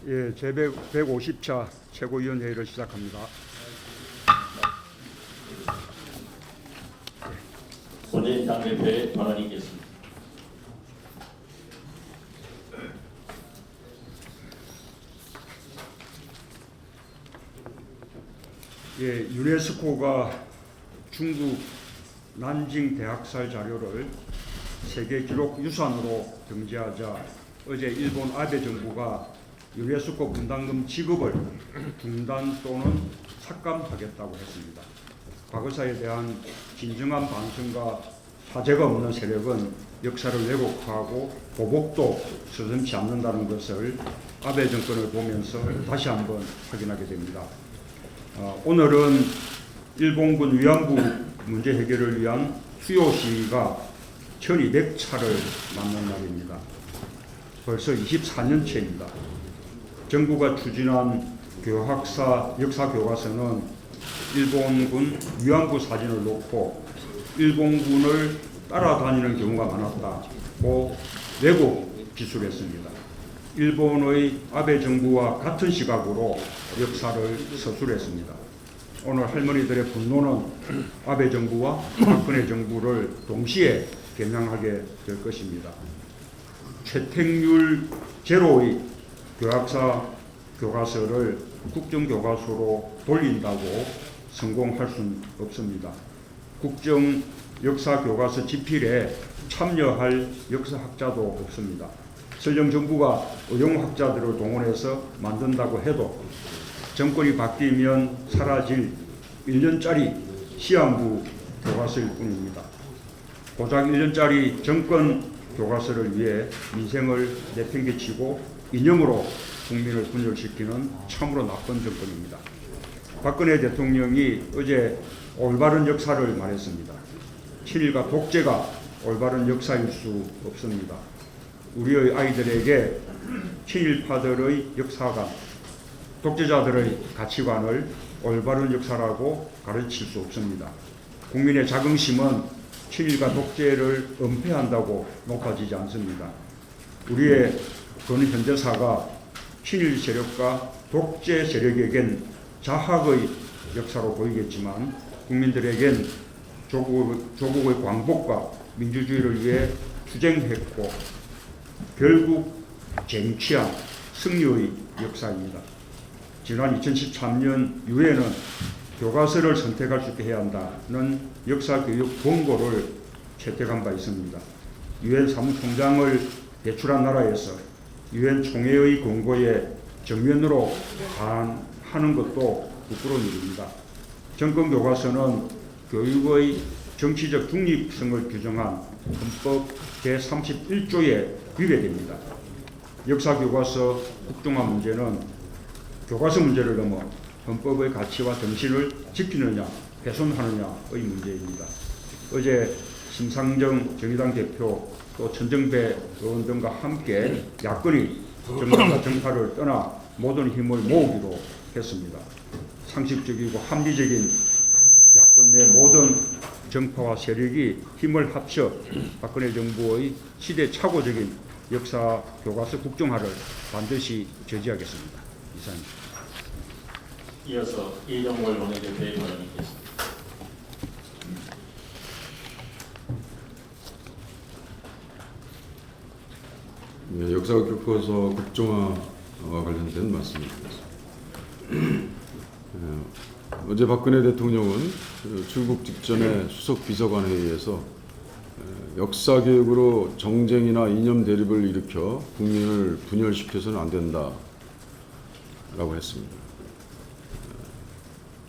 예, 제150차 최고위원회의를 시작합니다. 손혜인 당대표의 발언이 있겠습니다. 예, 유네스코가 중국 난징 대학살 자료를 세계 기록 유산으로 등재하자 어제 일본 아베 정부가 유네스코 분담금 지급을 중단 또는 삭감하겠다고 했습니다. 과거사에 대한 진정한 반성과 사죄가 없는 세력은 역사를 왜곡하고 보복도 서슴지 않는다는 것을 아베 정권을 보면서 다시 한번 확인하게 됩니다. 오늘은 일본군 위안부 문제 해결을 위한 수요 시위가 1200차를 맞는 날입니다. 벌써 24년째입니다. 정부가 추진한 교학사 역사 교과서는 일본군 위안부 사진을 놓고 일본군을 따라다니는 경우가 많았다고 왜곡 기술했습니다. 일본의 아베 정부와 같은 시각으로 역사를 서술했습니다. 오늘 할머니들의 분노는 아베 정부와 박근혜 정부를 동시에 겨냥하게 될 것입니다. 채택률 제로의 교과서를 국정교과서로 돌린다고 성공할 수는 없습니다. 국정 역사 교과서 집필에 참여할 역사학자도 없습니다. 설령 정부가 의용학자들을 동원해서 만든다고 해도 정권이 바뀌면 사라질 1년짜리 시한부 교과서일 뿐입니다. 고작 1년짜리 정권 교과서를 위해 민생을 내팽개치고 이념으로 국민을 분열시키는 참으로 나쁜 정권입니다. 박근혜 대통령이 어제 올바른 역사를 말했습니다. 친일과 독재가 올바른 역사일 수 없습니다. 우리의 아이들에게 친일파들의 역사관, 독재자들의 가치관을 올바른 역사라고 가르칠 수 없습니다. 국민의 자긍심은 친일과 독재를 은폐한다고 높아지지 않습니다. 우리의 근현대사가 친일 세력과 독재 세력에겐 자학의 역사로 보이겠지만 국민들에겐 조국의 광복과 민주주의를 위해 투쟁했고 결국 쟁취한 승리의 역사입니다. 지난 2013년 유엔은 교과서를 선택할 수 있게 해야 한다는 역사교육 권고를 채택한 바 있습니다. 유엔 사무총장을 배출한 나라에서 유엔 총회의 권고에 정면으로 반하는 것도 부끄러운 일입니다. 정권 교과서는 교육의 정치적 중립성을 규정한 헌법 제31조에 위배됩니다. 역사 교과서 국정화 문제는 교과서 문제를 넘어 헌법의 가치와 정신을 지키느냐 훼손하느냐의 문제입니다. 어제 심상정 정의당 대표 또 천정배 의원 등과 함께 야권이 정당과 정파를 떠나 모든 힘을 모으기로 했습니다. 상식적이고 합리적인 야권 내 모든 정파와 세력이 힘을 합쳐 박근혜 정부의 시대착오적인 역사 교과서 국정화를 반드시 저지하겠습니다. 이상입니다. 이어서 이정걸 원내대표의 발언이 있겠습니다. 네, 역사 교과서 국정화와 관련된 말씀입니다. 어제 박근혜 대통령은 출국 직전에 수석 비서관 회의에서 역사 교육으로 정쟁이나 이념 대립을 일으켜 국민을 분열시켜서는 안 된다라고 했습니다.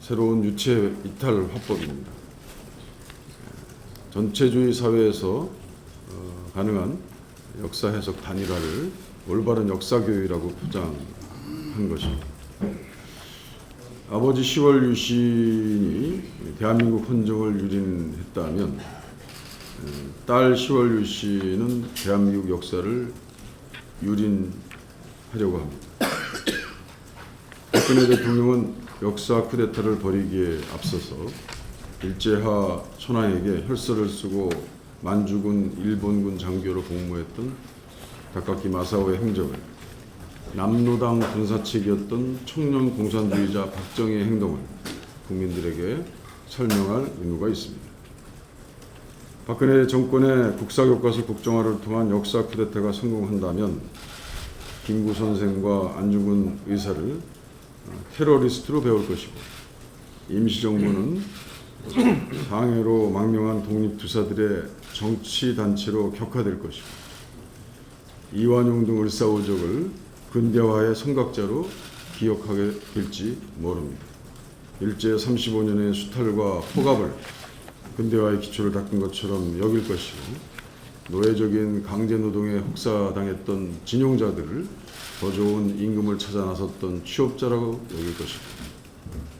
새로운 유체 이탈 화법입니다. 전체주의 사회에서 가능한 역사 해석 단일화를 올바른 역사 교육이라고 포장한 것입니다. 아버지 10월 유신이 대한민국 헌정을 유린했다면 딸 10월 유신은 대한민국 역사를 유린하려고 합니다. 박근혜 대통령은 역사 쿠데타를 벌이기에 앞서서 일제하 천황에게 혈서를 쓰고 만주군 일본군 장교로 복무했던 다카키 마사오의 행적을 남노당 군사책이었던 청년 공산주의자 박정희의 행동을 국민들에게 설명할 의무가 있습니다. 박근혜 정권의 국사교과서 국정화를 통한 역사 쿠데타가 성공한다면 김구 선생과 안중근 의사를 테러리스트로 배울 것이고, 임시정부는 상해로 망명한 독립투사들의 정치단체로 격화될 것이고, 이완용 등 을사오적을 근대화의 선각자로 기억하게 될지 모릅니다. 일제 35년의 수탈과 포갑을 근대화의 기초를 닦은 것처럼 여길 것이고, 노예적인 강제노동에 혹사당했던 진용자들을 더 좋은 임금을 찾아 나섰던 취업자라고 여길 것이고,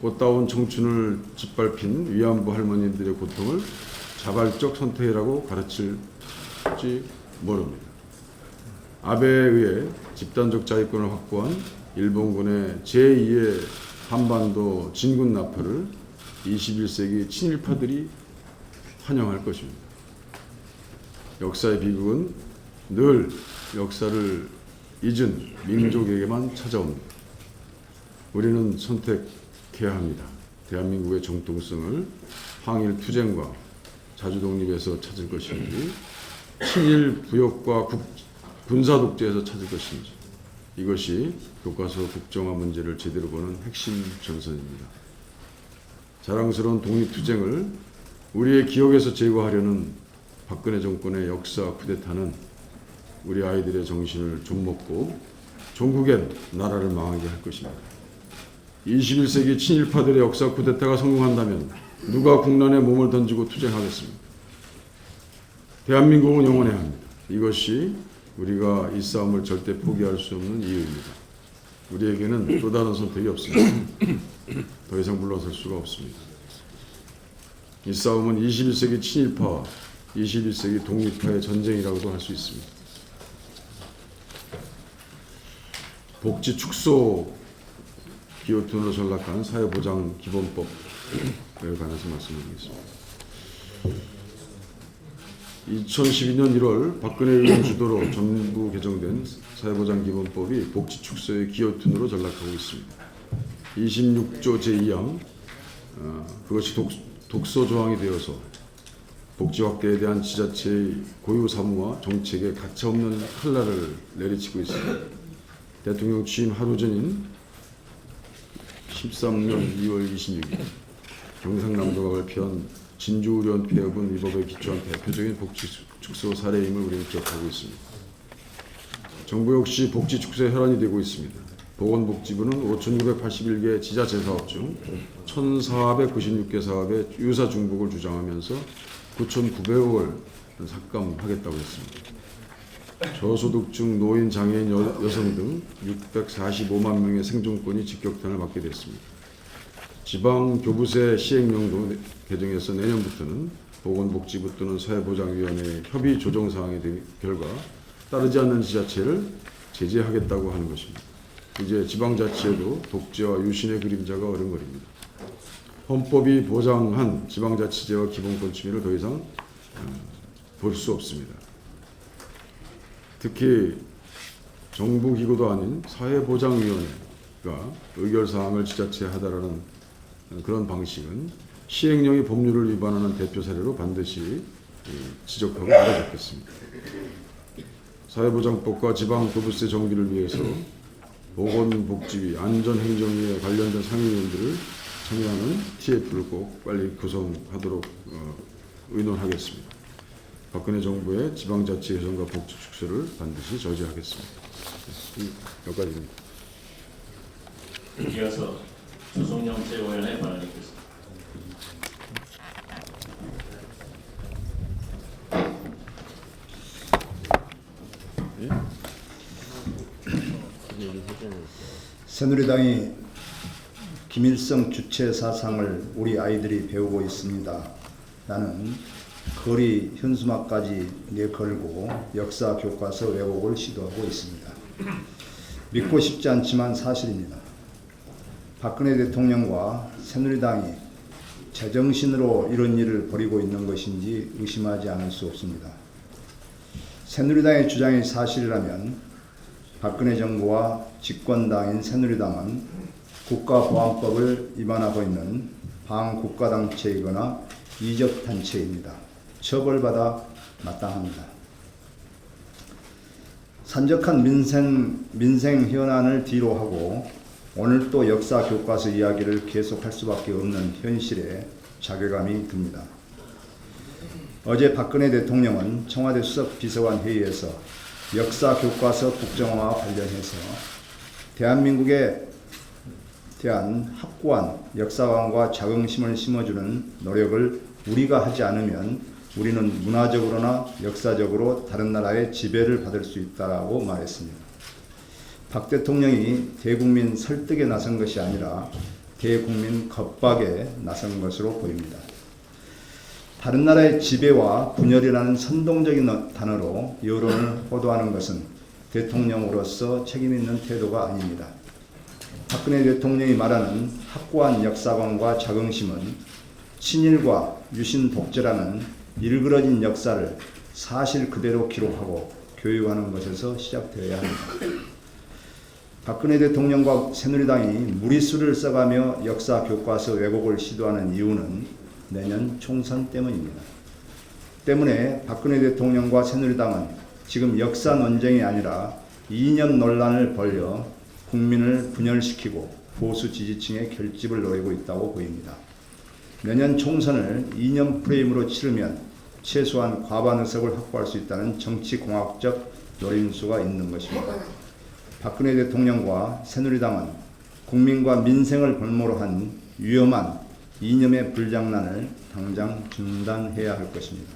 꽃다운 청춘을 짓밟힌 위안부 할머니들의 고통을 자발적 선택이라고 가르칠지 모릅니다. 아베에 의해 집단적 자위권을 확보한 일본군의 제2의 한반도 진군 나팔을 21세기 친일파들이 환영할 것입니다. 역사의 비극은 늘 역사를 잊은 민족에게만 찾아옵니다. 우리는 선택해야 합니다. 대한민국의 정통성을 항일 투쟁과 자주독립에서 찾을 것인지, 친일 부역과 군사 독재에서 찾을 것인지, 이것이 교과서 국정화 문제를 제대로 보는 핵심 전선입니다. 자랑스러운 독립투쟁을 우리의 기억에서 제거하려는 박근혜 정권의 역사 쿠데타는 우리 아이들의 정신을 좀먹고 종국엔 나라를 망하게 할 것입니다. 21세기 친일파들의 역사 쿠데타가 성공한다면 누가 국난에 몸을 던지고 투쟁하겠습니까? 대한민국은 영원해야 합니다. 이것이 우리가 이 싸움을 절대 포기할 수 없는 이유입니다. 우리에게는 또 다른 선택이 없습니다. 더 이상 물러설 수가 없습니다. 이 싸움은 21세기 친일파와 21세기 독립파의 전쟁이라고도 할 수 있습니다. 복지 축소 기호톤으로 전락한 사회보장기본법에 관해서 말씀드리겠습니다. 2012년 1월 박근혜 의원 주도로 정부 개정된 사회보장기본법이 복지 축소의 기호톤으로 전락하고 있습니다. 26조 제2항 그것이 독소 조항이 되어서 복지 확대에 대한 지자체의 고유 사무와 정책에 가차없는 칼날을 내리치고 있습니다. 대통령 취임 하루 전인 13년 2월 26일 경상남도가 발표한 진주의료원 폐업은 이 법에 기초한 대표적인 복지 축소 사례임을 우리는 기억하고 있습니다. 정부 역시 복지 축소에 혈안이 되고 있습니다. 보건복지부는 5,981개 지자체 사업 중 1,496개 사업에 유사 중복을 주장하면서 9,900억을 삭감하겠다고 했습니다. 저소득층, 노인, 장애인, 여성 등 645만 명의 생존권이 직격탄을 맞게 됐습니다. 지방교부세 시행령도 개정해서 내년부터는 보건복지부 또는 사회보장위원회의 협의 조정사항의 결과 따르지 않는 지자체를 제재하겠다고 하는 것입니다. 이제 지방자치에도 독재와 유신의 그림자가 어른거립니다. 헌법이 보장한 지방자치제와 기본권 침해를 더 이상 볼 수 없습니다. 특히 정부기구도 아닌 사회보장위원회가 의결사항을 지자체에 하달하는 그런 방식은 시행령이 법률을 위반하는 대표 사례로 반드시 지적하고 알아듣겠습니다. 사회보장법과 지방교부세 정비를 위해서 보건복지위, 안전행정위에 관련된 상임위원들을 참여하는 TF를 꼭 빨리 구성하도록 의논하겠습니다. 박근혜 정부의 지방자치 훼손과 복지 축소를 반드시 저지하겠습니다. 여기까지입니다. 이어서 조성영 제5위원의 발언이겠습니다. 새누리당이 김일성 주체 사상을 우리 아이들이 배우고 있습니다. 나는 거리 현수막까지 내걸고 역사 교과서 왜곡을 시도하고 있습니다. 믿고 싶지 않지만 사실입니다. 박근혜 대통령과 새누리당이 제정신으로 이런 일을 벌이고 있는 것인지 의심하지 않을 수 없습니다. 새누리당의 주장이 사실이라면 박근혜 정부와 집권당인 새누리당은 국가보안법을 위반하고 있는 반국가단체이거나 이적단체입니다. 처벌받아 마땅합니다. 산적한 민생 현안을 뒤로하고 오늘 또 역사 교과서 이야기를 계속할 수밖에 없는 현실에 자괴감이 듭니다. 어제 박근혜 대통령은 청와대 수석비서관 회의에서 역사 교과서 국정화와 관련해서 대한민국에 대한 확고한 역사관과 자긍심을 심어주는 노력을 우리가 하지 않으면 우리는 문화적으로나 역사적으로 다른 나라의 지배를 받을 수 있다고 말했습니다. 박 대통령이 대국민 설득에 나선 것이 아니라 대국민 겁박에 나선 것으로 보입니다. 다른 나라의 지배와 분열이라는 선동적인 단어로 여론을 호도하는 것은 대통령으로서 책임 있는 태도가 아닙니다. 박근혜 대통령이 말하는 확고한 역사관과 자긍심은 친일과 유신 독재라는 일그러진 역사를 사실 그대로 기록하고 교육하는 것에서 시작되어야 합니다. 박근혜 대통령과 새누리당이 무리수를 써가며 역사 교과서 왜곡을 시도하는 이유는 내년 총선 때문입니다. 때문에 박근혜 대통령과 새누리당은 지금 역사 논쟁이 아니라 이념 논란을 벌여 국민을 분열시키고 보수 지지층의 결집을 노리고 있다고 보입니다. 내년 총선을 이념 프레임으로 치르면 최소한 과반 의석을 확보할 수 있다는 정치공학적 노림수가 있는 것입니다. 박근혜 대통령과 새누리당은 국민과 민생을 볼모로 한 위험한 이념의 불장난을 당장 중단해야 할 것입니다.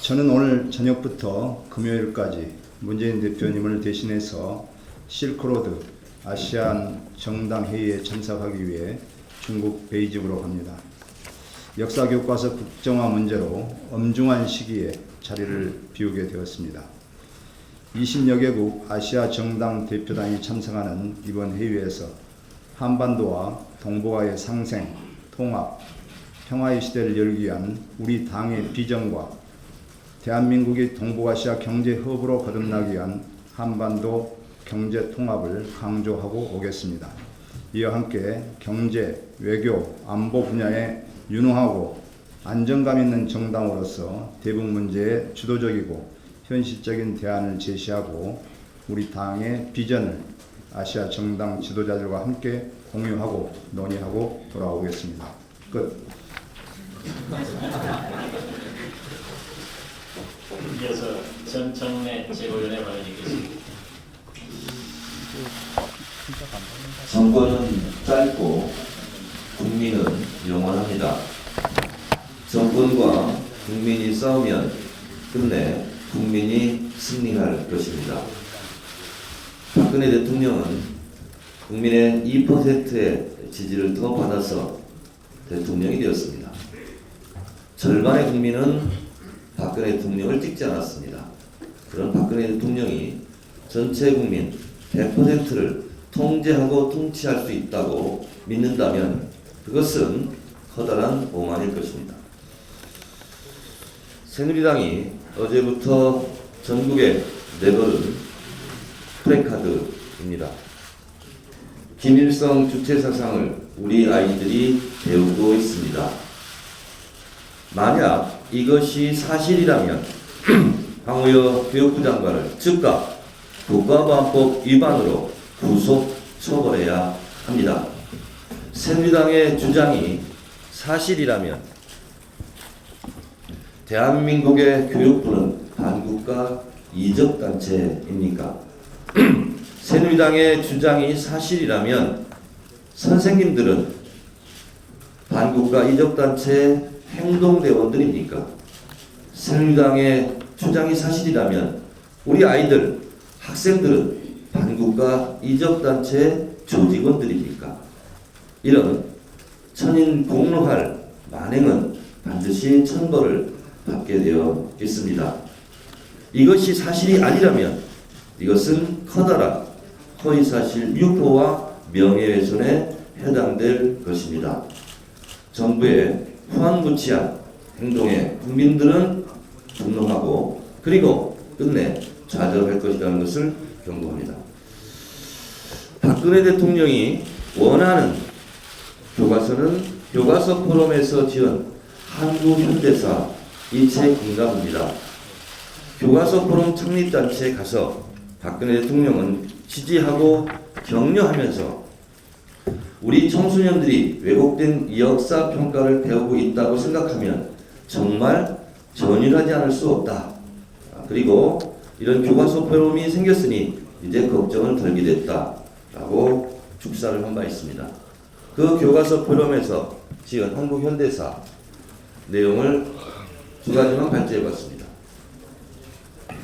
저는 오늘 저녁부터 금요일까지 문재인 대표님을 대신해서 실크로드 아시안 정당회의에 참석하기 위해 중국 베이징으로 갑니다. 역사교과서 국정화 문제로 엄중한 시기에 자리를 비우게 되었습니다. 20여 개국 아시아 정당 대표단이 참석하는 이번 회의에서 한반도와 동북아의 상생, 통합, 평화의 시대를 열기 위한 우리 당의 비전과 대한민국이 동북아시아 경제 허브로 거듭나기 위한 한반도 경제 통합을 강조하고 오겠습니다. 이와 함께 경제, 외교, 안보 분야에 유능하고 안정감 있는 정당으로서 대북 문제에 주도적이고 현실적인 대안을 제시하고 우리 당의 비전을 아시아 정당 지도자들과 함께 공유하고 논의하고 돌아오겠습니다. 끝. 이어서 전청래 최고위원의 발언이 있겠습니다. 정권은 짧고 국민은 영원합니다. 정권과 국민이 싸우면 끝내 국민이 승리할 것입니다. 박근혜 대통령은 국민의 2%의 지지를 더 받아서 대통령이 되었습니다. 절반의 국민은 박근혜 대통령을 찍지 않았습니다. 그런 박근혜 대통령이 전체 국민 100%를 통제하고 통치할 수 있다고 믿는다면 그것은 커다란 오만일 것입니다. 새누리당이 어제부터 전국에 내걸은 플래카드입니다. 김일성 주체사상을 우리 아이들이 배우고 있습니다. 만약 이것이 사실이라면 황우여 교육부 장관을 즉각 국가보안법 위반으로 구속 처벌해야 합니다. 새누리당의 주장이 사실이라면 대한민국의 교육부는 반국가 이적단체입니까? 새누리당의 주장이 사실이라면 선생님들은 반국가 이적단체의 행동대원들입니까? 새누리당의 주장이 사실이라면 우리 아이들, 학생들은 반국가 이적단체의 조직원들입니까? 이런 천인 공로할 만행은 반드시 천벌을 받게 되어 있습니다. 이것이 사실이 아니라면 이것은 커다란 허위사실 유포와 명예훼손에 해당될 것입니다. 정부의 후한무치한 행동에 국민들은 분노하고 그리고 끝내 좌절할 것이라는 것을 경고합니다. 박근혜 대통령이 원하는 교과서는 교과서 포럼에서 지은 한국현대사 이 책인가 봅니다. 교과서 포럼 창립단체에 가서 박근혜 대통령은 지지하고 격려하면서 우리 청소년들이 왜곡된 역사 평가를 배우고 있다고 생각하면 정말 전율하지 않을 수 없다. 그리고 이런 교과서 포럼이 생겼으니 이제 걱정은 덜게 됐다. 라고 축사를 한 바 있습니다. 그 교과서 포럼에서 지은 한국현대사 내용을 두 가지만 발제해 봤습니다.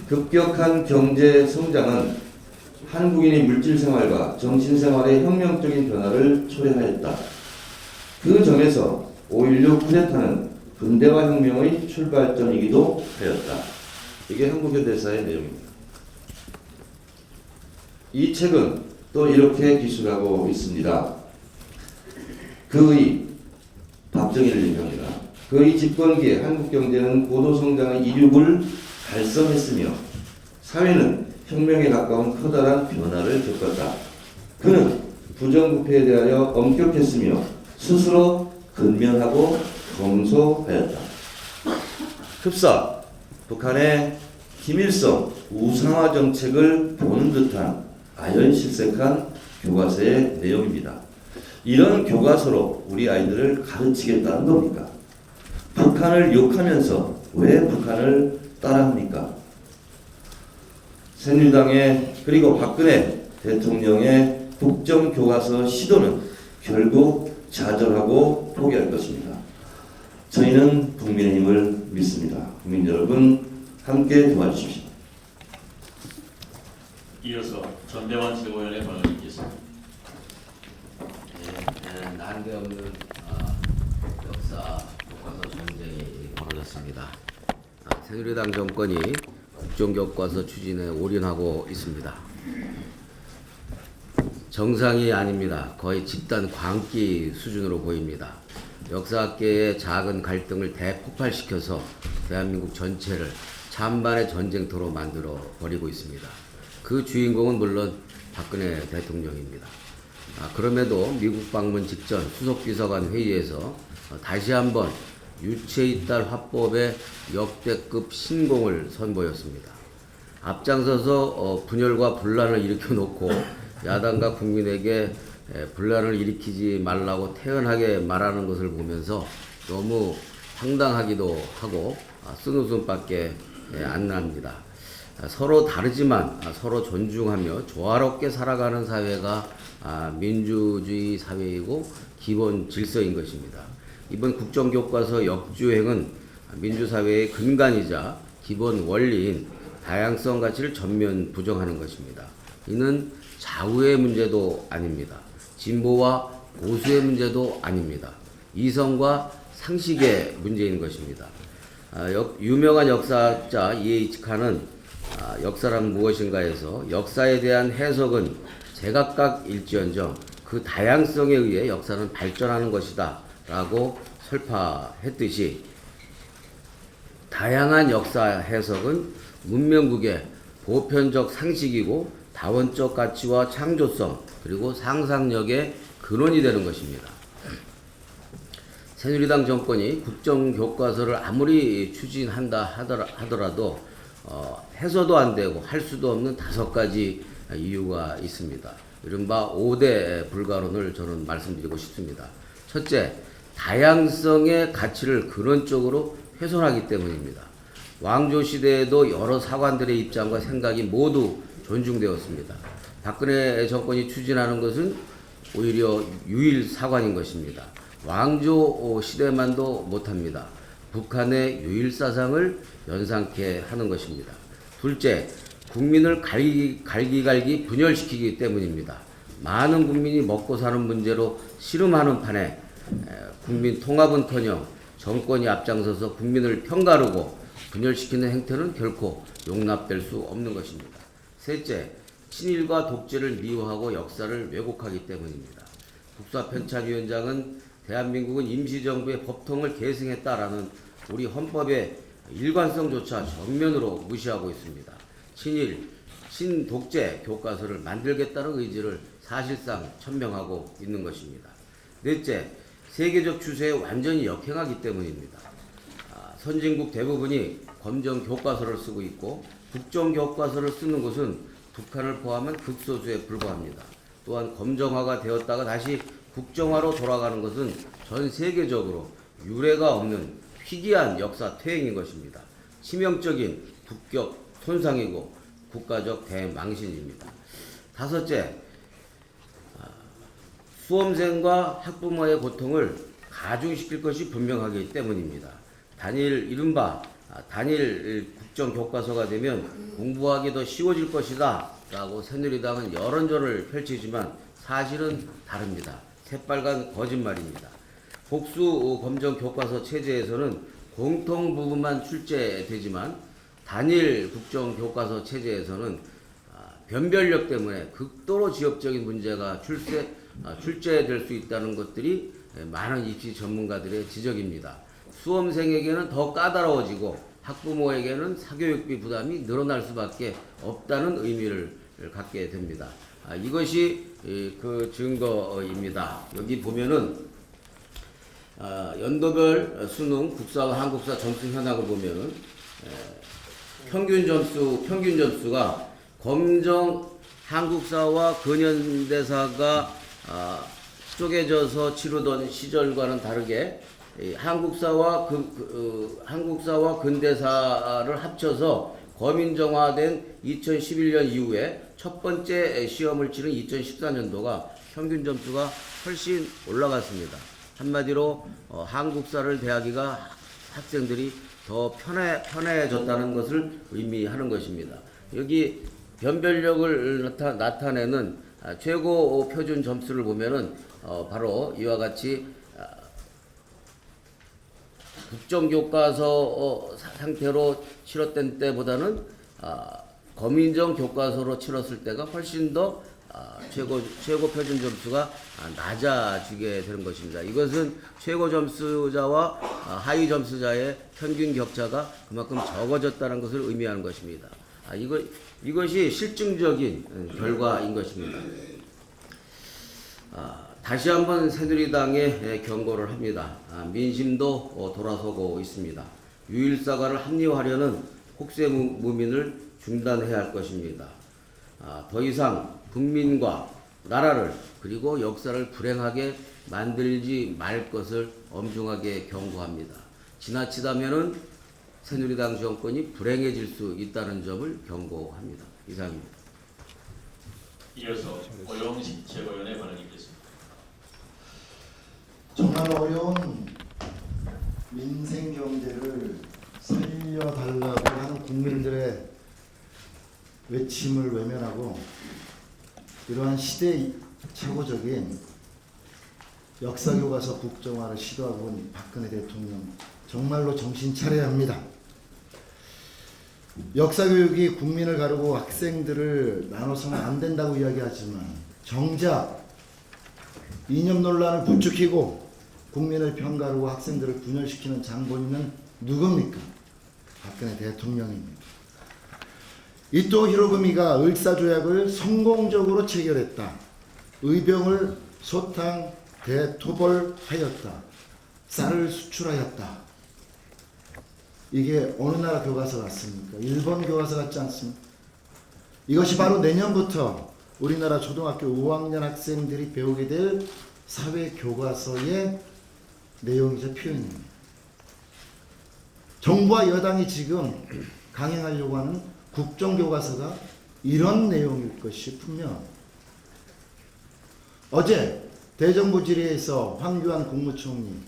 급격한 경제 성장은 한국인의 물질생활과 정신생활의 혁명적인 변화를 초래하였다. 그 점에서 5.16 쿠데타는 근대화 혁명의 출발점이기도 하였다. 이게 한국현대사의 내용입니다. 이 책은 또 이렇게 기술하고 있습니다. 그의 박정희를 인용합니다. 그의 집권기에 한국 경제는 고도 성장의 이륙을 달성했으며 사회는 혁명에 가까운 커다란 변화를 겪었다. 그는 부정부패에 대하여 엄격했으며 스스로 근면하고 검소하였다. 흡사 북한의 김일성 우상화 정책을 보는 듯한 아연실색한 교과서의 내용입니다. 이런 교과서로 우리 아이들을 가르치겠다는 겁니까? 북한을 욕하면서 왜 북한을 따라합니까? 새누리당의 그리고 박근혜 대통령의 국정교과서 시도는 결국 좌절하고 포기할 것입니다. 저희는 국민의힘을 믿습니다. 국민 여러분 함께 도와주십시오. 이어서 전대환 최고위원의 발언이 있겠습니다. 난데없는 역사 교과서 전쟁이 벌어졌습니다. 새누리당 정권이 국정교과서 추진에 올인하고 있습니다. 정상이 아닙니다. 거의 집단 광기 수준으로 보입니다. 역사학계의 작은 갈등을 대폭발시켜서 대한민국 전체를 찬반의 전쟁터로 만들어 버리고 있습니다. 그 주인공은 물론 박근혜 대통령입니다. 그럼에도 미국 방문 직전 수석비서관 회의에서 다시 한번 유체이탈 화법의 역대급 신공을 선보였습니다. 앞장서서 분열과 분란을 일으켜 놓고 야당과 국민에게 분란을 일으키지 말라고 태연하게 말하는 것을 보면서 너무 황당하기도 하고 쓴웃음밖에 안 납니다. 서로 다르지만 서로 존중하며 조화롭게 살아가는 사회가 민주주의 사회이고 기본 질서인 것입니다. 이번 국정교과서 역주행은 민주사회의 근간이자 기본 원리인 다양성 가치를 전면 부정하는 것입니다. 이는 좌우의 문제도 아닙니다. 진보와 보수의 문제도 아닙니다. 이성과 상식의 문제인 것입니다. 유명한 역사학자 E.H. 칸은 역사란 무엇인가에서 역사에 대한 해석은 제각각일지언정 그 다양성에 의해 역사는 발전하는 것이다 라고 설파했듯이 다양한 역사 해석은 문명국의 보편적 상식이고 다원적 가치와 창조성 그리고 상상력의 근원이 되는 것입니다. 새누리당 정권이 국정교과서를 아무리 추진한다 하더라도 해서도 안 되고 할 수도 없는 5가지 이유가 있습니다. 이른바 5대 불가론을 저는 말씀드리고 싶습니다. 첫째, 다양성의 가치를 근원적으로 훼손하기 때문입니다. 왕조 시대에도 여러 사관들의 입장과 생각이 모두 존중되었습니다. 박근혜 정권이 추진하는 것은 오히려 유일 사관인 것입니다. 왕조 시대만도 못합니다. 북한의 유일 사상을 연상케 하는 것입니다. 둘째, 국민을 갈기갈기 분열시키기 때문입니다. 많은 국민이 먹고 사는 문제로 씨름하는 판에 국민 통합은커녕 정권이 앞장서서 국민을 편가르고 분열시키는 행태는 결코 용납될 수 없는 것입니다. 셋째, 친일과 독재를 미워하고 역사를 왜곡하기 때문입니다. 국사편찬위원장은 대한민국은 임시정부의 법통을 계승했다라는 우리 헌법의 일관성조차 정면으로 무시하고 있습니다. 친일, 친독재 교과서를 만들겠다는 의지를 사실상 천명하고 있는 것입니다. 넷째, 세계적 추세에 완전히 역행하기 때문입니다. 선진국 대부분이 검정 교과서를 쓰고 있고 국정 교과서를 쓰는 곳은 북한을 포함한 극소수에 불과합니다. 또한 검정화가 되었다가 다시 국정화로 돌아가는 것은 전 세계적으로 유례가 없는 희귀한 역사 퇴행인 것입니다. 치명적인 국격 손상이고 국가적 대망신입니다. 다섯째, 수험생과 학부모의 고통을 가중시킬 것이 분명하기 때문입니다. 이른바 단일 국정 교과서가 되면 공부하기 더 쉬워질 것이다 라고 새누리당은 여론전을 펼치지만 사실은 다릅니다. 새빨간 거짓말입니다. 복수 검정 교과서 체제에서는 공통 부분만 출제되지만 단일 국정 교과서 체제에서는 변별력 때문에 극도로 지역적인 문제가 출제될 수 있다는 것들이 많은 입시 전문가들의 지적입니다. 수험생에게는 더 까다로워지고 학부모에게는 사교육비 부담이 늘어날 수밖에 없다는 의미를 갖게 됩니다. 이것이 그 증거입니다. 여기 보면은 연도별 수능 국사와 한국사 점수 현황을 보면은 평균 점수가 검정 한국사와 근현대사가 쪼개져서 치르던 시절과는 다르게 한국사와 근대사를 합쳐서 거민정화된 2011년 이후에 첫 번째 시험을 치른 2014년도가 평균 점수가 훨씬 올라갔습니다. 한마디로 한국사를 대하기가 학생들이 더 편해졌다는 것을 의미하는 것입니다. 여기 변별력을 나타내는 최고 표준 점수를 보면은 바로 이와 같이 국정교과서 상태로 치렀던 때보다는 검인정 교과서로 치렀을 때가 훨씬 더 최고 표준 점수가 낮아지게 되는 것입니다. 이것은 최고 점수자와 하위 점수자의 평균 격차가 그만큼 적어졌다는 것을 의미하는 것입니다. 이것이 실증적인 결과인 것입니다. 다시 한번 새누리당에 경고를 합니다. 민심도 돌아서고 있습니다. 유일사과를 합리화하려는 혹세무민을 중단해야 할 것입니다. 더 이상 국민과 나라를 그리고 역사를 불행하게 만들지 말 것을 엄중하게 경고합니다. 지나치다면은 새누리당 정권이 불행해질 수 있다는 점을 경고합니다. 이상입니다. 이어서 오영식 최고위원의 발언이 있겠습니다. 정말 어려운 민생 경제를 살려달라고 하는 국민들의 외침을 외면하고 이러한 시대의 최고적인 역사교과서 국정화를 시도하고 온 박근혜 대통령 정말로 정신 차려야 합니다. 역사교육이 국민을 가르고 학생들을 나눠서는 안 된다고 이야기하지만 정작 이념 논란을 부추기고 국민을 편가르고 학생들을 분열시키는 장본인은 누굽니까? 박근혜 대통령입니다. 이토 히로부미가 을사조약을 성공적으로 체결했다. 의병을 소탕 대토벌하였다. 쌀을 수출하였다. 이게 어느 나라 교과서 같습니까? 일본 교과서 같지 않습니까? 이것이 바로 내년부터 우리나라 초등학교 5학년 학생들이 배우게 될 사회 교과서의 내용이자 표현입니다. 정부와 여당이 지금 강행하려고 하는 국정교과서가 이런 내용일 것이 분명. 어제 대정부 질의에서 황교안 국무총리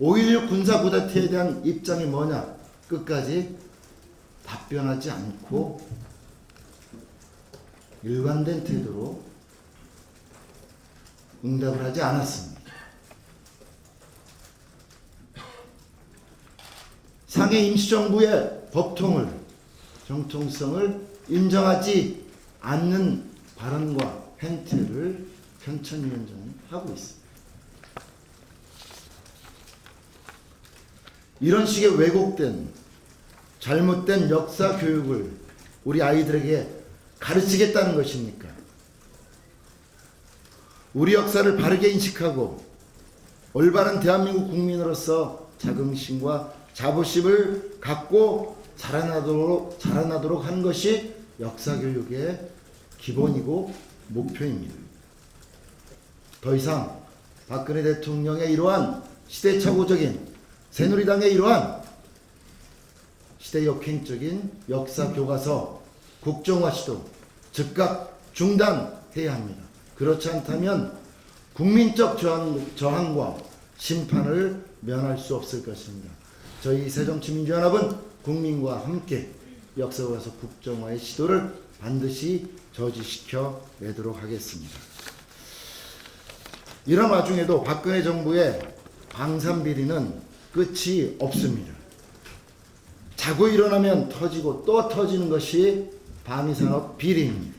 5.16 군사쿠데타에 대한 입장이 뭐냐 끝까지 답변하지 않고 일관된 태도로 응답을 하지 않았습니다. 상해 임시정부의 법통을 정통성을 인정하지 않는 발언과 행태를 현천위원장은 하고 있습니다. 이런 식의 왜곡된 잘못된 역사 교육을 우리 아이들에게 가르치겠다는 것입니까? 우리 역사를 바르게 인식하고 올바른 대한민국 국민으로서 자긍심과 자부심을 갖고 자라나도록 하는 것이 역사교육의 기본이고 목표입니다. 더 이상 박근혜 대통령의 이러한 시대착오적인, 새누리당의 이러한 시대역행적인 역사교과서 국정화 시도 즉각 중단해야 합니다. 그렇지 않다면 국민적 저항과 심판을 면할 수 없을 것입니다. 저희 새정치민주연합은 국민과 함께 역사교과서 국정화의 시도를 반드시 저지시켜 내도록 하겠습니다. 이런 와중에도 박근혜 정부의 방산비리는 끝이 없습니다. 자고 일어나면 터지고 또 터지는 것이 방위산업 비리입니다.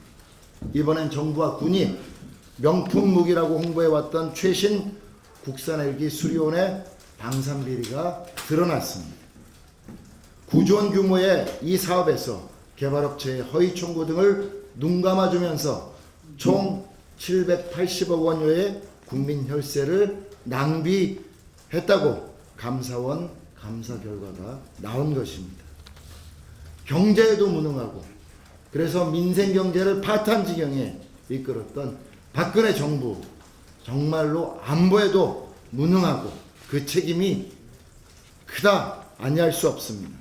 이번엔 정부와 군이 명품 무기라고 홍보해왔던 최신 국산헬기 수리온의 방산비리가 드러났습니다. 9조 원 규모의 이 사업에서 개발업체의 허위 청구 등을 눈감아주면서 총 780억 원여의 국민 혈세를 낭비했다고 감사원 감사 결과가 나온 것입니다. 경제에도 무능하고 그래서 민생 경제를 파탄 지경에 이끌었던 박근혜 정부, 정말로 안보에도 무능하고 그 책임이 크다 아니할 수 없습니다.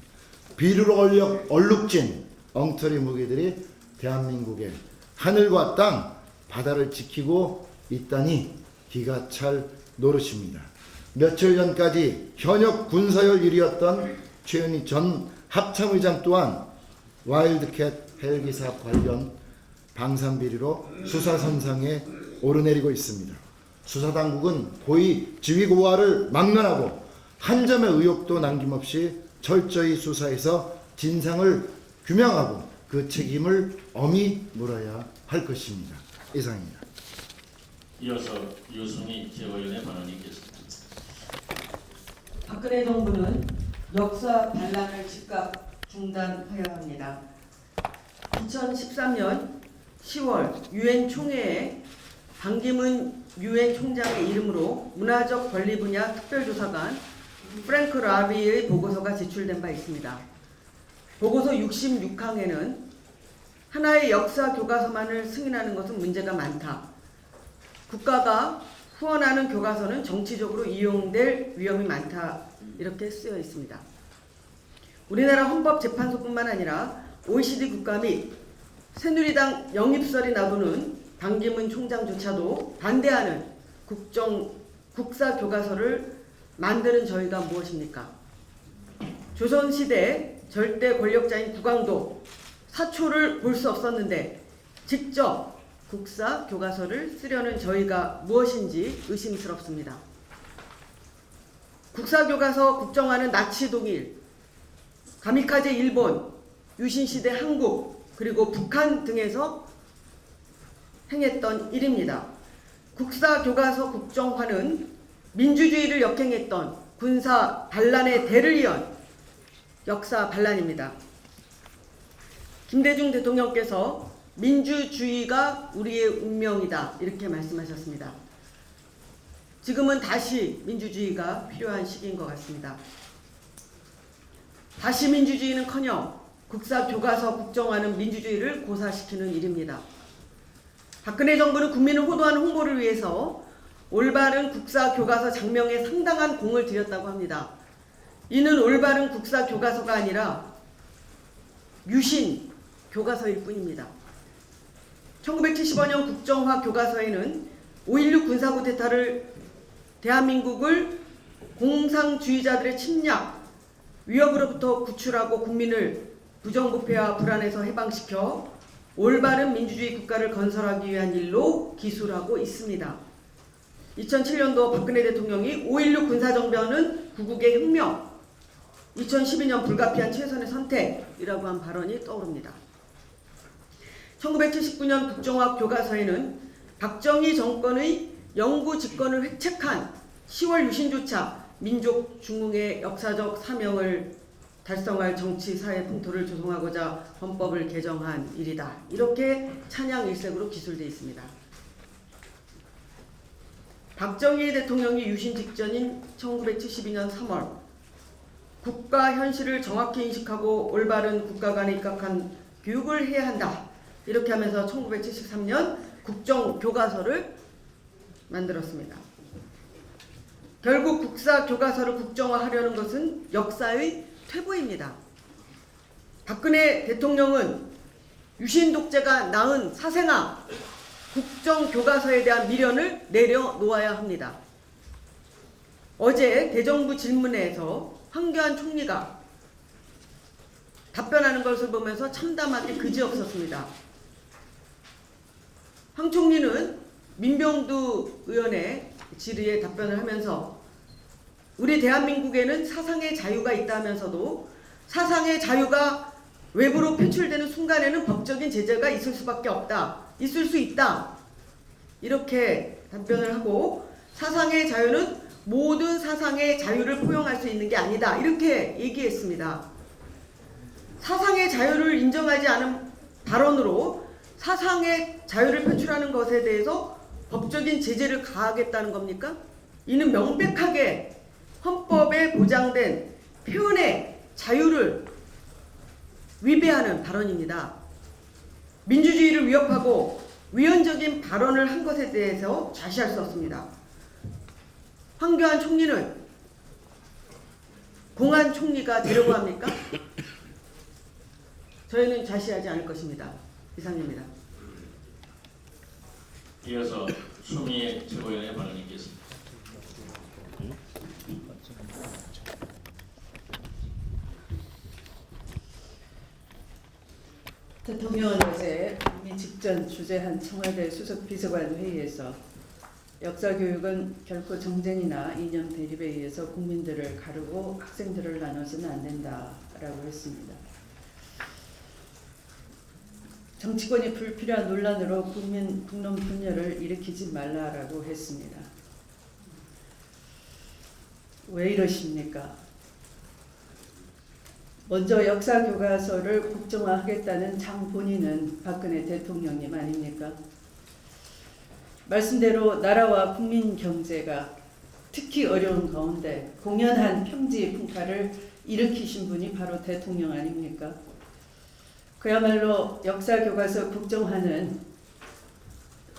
비루로 얼룩진 엉터리 무기들이 대한민국의 하늘과 땅, 바다를 지키고 있다니 기가 찰 노릇입니다. 며칠 전까지 현역 군사열 1위였던 최은희 전 합참의장 또한 와일드캣 헬기 사업 관련 방산비리로 수사선상에 오르내리고 있습니다. 수사당국은 고의 지휘고하를 막론하고 한 점의 의혹도 남김없이 철저히 수사해서 진상을 규명하고 그 책임을 엄히 물어야 할 것입니다. 이상입니다. 이어서 유승희 최고위원의 발언이 있겠습니다. 박근혜 정부는 역사 반란을 즉각 중단해야 합니다. 2013년 10월 유엔 총회에 반기문 유엔 총장의 이름으로 문화적 권리 분야 특별조사관 프랭크 라비의 보고서가 제출된 바 있습니다. 보고서 66항에는 하나의 역사 교과서만을 승인하는 것은 문제가 많다. 국가가 후원하는 교과서는 정치적으로 이용될 위험이 많다. 이렇게 쓰여 있습니다. 우리나라 헌법재판소뿐만 아니라 OECD 국가 및 새누리당 영입설이 나도는 반기문 총장조차도 반대하는 국사 교과서를 만드는 저희가 무엇입니까? 조선시대 절대 권력자인 국왕도 사초를 볼 수 없었는데 직접 국사 교과서를 쓰려는 저희가 무엇인지 의심스럽습니다. 국사 교과서 국정화는 나치 독일, 가미카제 일본, 유신시대 한국, 그리고 북한 등에서 행했던 일입니다. 국사 교과서 국정화는 민주주의를 역행했던 군사 반란의 대를 이은 역사 반란입니다. 김대중 대통령께서 민주주의가 우리의 운명이다 이렇게 말씀하셨습니다. 지금은 다시 민주주의가 필요한 시기인 것 같습니다. 다시 민주주의는커녕 국사 교과서 국정화는 민주주의를 고사시키는 일입니다. 박근혜 정부는 국민을 호도하는 홍보를 위해서 올바른 국사 교과서 장명에 상당한 공을 들였다고 합니다. 이는 올바른 국사 교과서가 아니라 유신 교과서일 뿐입니다. 1975년 국정화 교과서에는 5.16 군사구 대타를 대한민국을 공상주의자들의 침략, 위협으로부터 구출하고 국민을 부정부패와 불안에서 해방시켜 올바른 민주주의 국가를 건설하기 위한 일로 기술하고 있습니다. 2007년도 박근혜 대통령이 5.16 군사정변은 구국의 혁명, 2012년 불가피한 최선의 선택이라고 한 발언이 떠오릅니다. 1979년 국정화 교과서에는 박정희 정권의 영구 집권을 획책한 10월 유신조차 민족 중흥의 역사적 사명을 달성할 정치 사회 풍토를 조성하고자 헌법을 개정한 일이다. 이렇게 찬양 일색으로 기술되어 있습니다. 박정희 대통령이 유신 직전인 1972년 3월 국가 현실을 정확히 인식하고 올바른 국가 간에 입각한 교육을 해야 한다. 이렇게 하면서 1973년 국정교과서를 만들었습니다. 결국 국사교과서를 국정화하려는 것은 역사의 퇴보입니다. 박근혜 대통령은 유신 독재가 낳은 사생아 국정교과서에 대한 미련을 내려놓아야 합니다. 어제 대정부 질문에서 황교안 총리가 답변하는 것을 보면서 참담하게 그지없었습니다. 황 총리는 민병두 의원의 질의에 답변을 하면서 우리 대한민국에는 사상의 자유가 있다 하면서도 사상의 자유가 외부로 표출되는 순간에는 법적인 제재가 있을 수밖에 없다. 있을 수 있다. 이렇게 답변을 하고 사상의 자유는 모든 사상의 자유를 포용할 수 있는 게 아니다. 이렇게 얘기했습니다. 사상의 자유를 인정하지 않은 발언으로 사상의 자유를 표출하는 것에 대해서 법적인 제재를 가하겠다는 겁니까? 이는 명백하게 헌법에 보장된 표현의 자유를 위배하는 발언입니다. 민주주의를 위협하고 위헌적인 발언을 한 것에 대해서 좌시할 수 없습니다. 황교안 총리는 공안 총리가 되려고 합니까? 저희는 좌시하지 않을 것입니다. 이상입니다. 이어서 추미애 최고위원의 발언이 있겠습니다. 대통령은 어제 이미 직전 주재한 청와대 수석 비서관 회의에서 역사교육은 결코 정쟁이나 이념 대립에 의해서 국민들을 가르고 학생들을 나눠서는 안 된다라고 했습니다. 정치권이 불필요한 논란으로 국론 분열을 일으키지 말라라고 했습니다. 왜 이러십니까? 먼저 역사교과서를 국정화하겠다는 장본인은 박근혜 대통령님 아닙니까? 말씀대로 나라와 국민 경제가 특히 어려운 가운데 공연한 평지 풍파를 일으키신 분이 바로 대통령 아닙니까? 그야말로 역사교과서 국정화는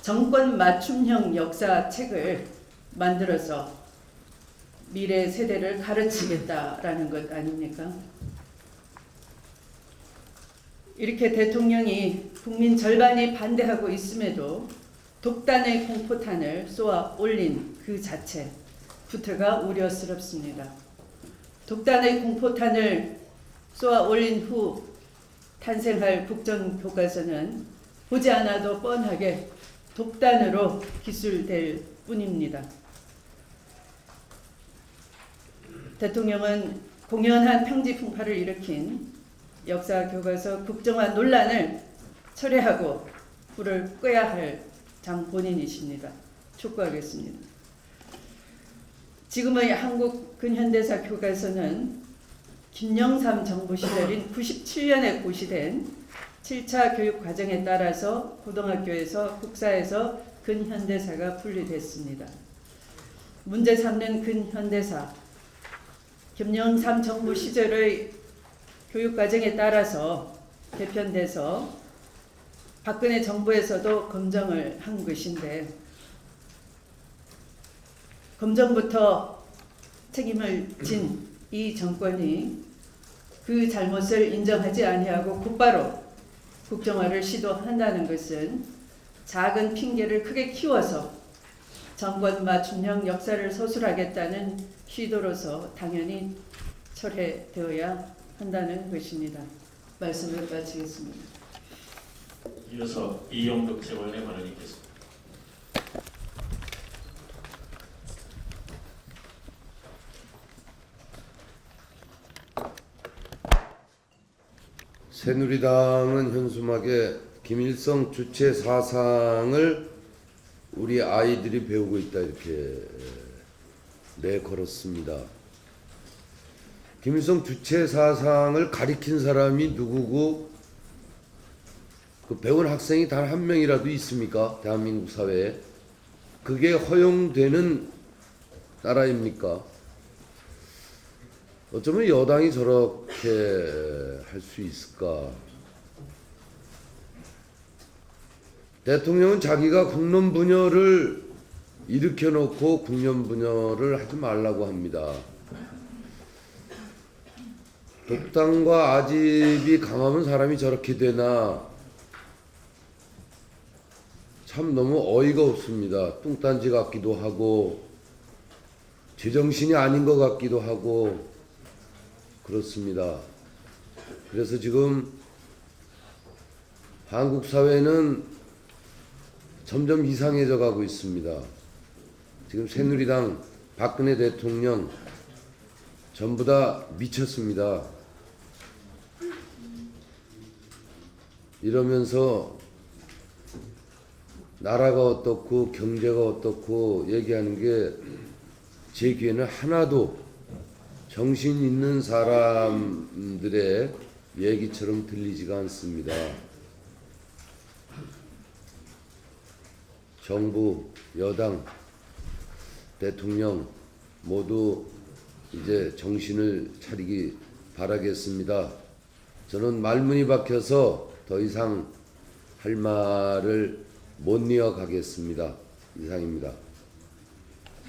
정권 맞춤형 역사책을 만들어서 미래 세대를 가르치겠다라는 것 아닙니까? 이렇게 대통령이 국민 절반이 반대하고 있음에도 독단의 공포탄을 쏘아 올린 그 자체부터가 우려스럽습니다. 독단의 공포탄을 쏘아 올린 후 탄생할 국정교과서는 보지 않아도 뻔하게 독단으로 기술될 뿐입니다. 대통령은 공연한 평지 풍파를 일으킨 역사교과서 국정화 논란을 철회하고 불을 끄야 할 장본인이십니다. 촉구하겠습니다. 지금의 한국 근현대사 교과서는 김영삼 정부 시절인 97년에 고시된 7차 교육 과정에 따라서 고등학교에서 국사에서 근현대사가 분리됐습니다. 문제 삼는 근현대사, 김영삼 정부 시절의 교육 과정에 따라서 개편돼서 박근혜 정부에서도 검증을 한 것인데 검증부터 책임을 진 이 정권이 그 잘못을 인정하지 아니하고 곧바로 국정화를 시도한다는 것은 작은 핑계를 크게 키워서 정권 맞춤형 역사를 서술하겠다는 시도로서 당연히 철회되어야 한다는 것입니다. 말씀을 마치겠습니다. 이어서 이용덕 최고위원의 발언이 있겠습니다. 새누리당은 현수막에 김일성 주체 사상을 우리 아이들이 배우고 있다 이렇게 내걸었습니다. 김일성 주체 사상을 가리킨 사람이 누구고 그 배운 학생이 단 한 명이라도 있습니까? 대한민국 사회에. 그게 허용되는 나라입니까? 어쩌면 여당이 저렇게 할 수 있을까? 대통령은 자기가 국론 분열을 일으켜놓고 국론 분열을 하지 말라고 합니다. 독당과 아집이 강하면 사람이 저렇게 되나? 참 너무 어이가 없습니다. 뚱딴지 같기도 하고 제정신이 아닌 것 같기도 하고 그렇습니다. 그래서 지금 한국 사회는 점점 이상해져 가고 있습니다. 지금 새누리당 박근혜 대통령 전부 다 미쳤습니다. 이러면서 나라가 어떻고 경제가 어떻고 얘기하는 게 제 귀에는 하나도 정신 있는 사람들의 얘기처럼 들리지가 않습니다. 정부, 여당, 대통령 모두 이제 정신을 차리기 바라겠습니다. 저는 말문이 박혀서 더 이상 할 말을 못 이어가겠습니다. 이상입니다.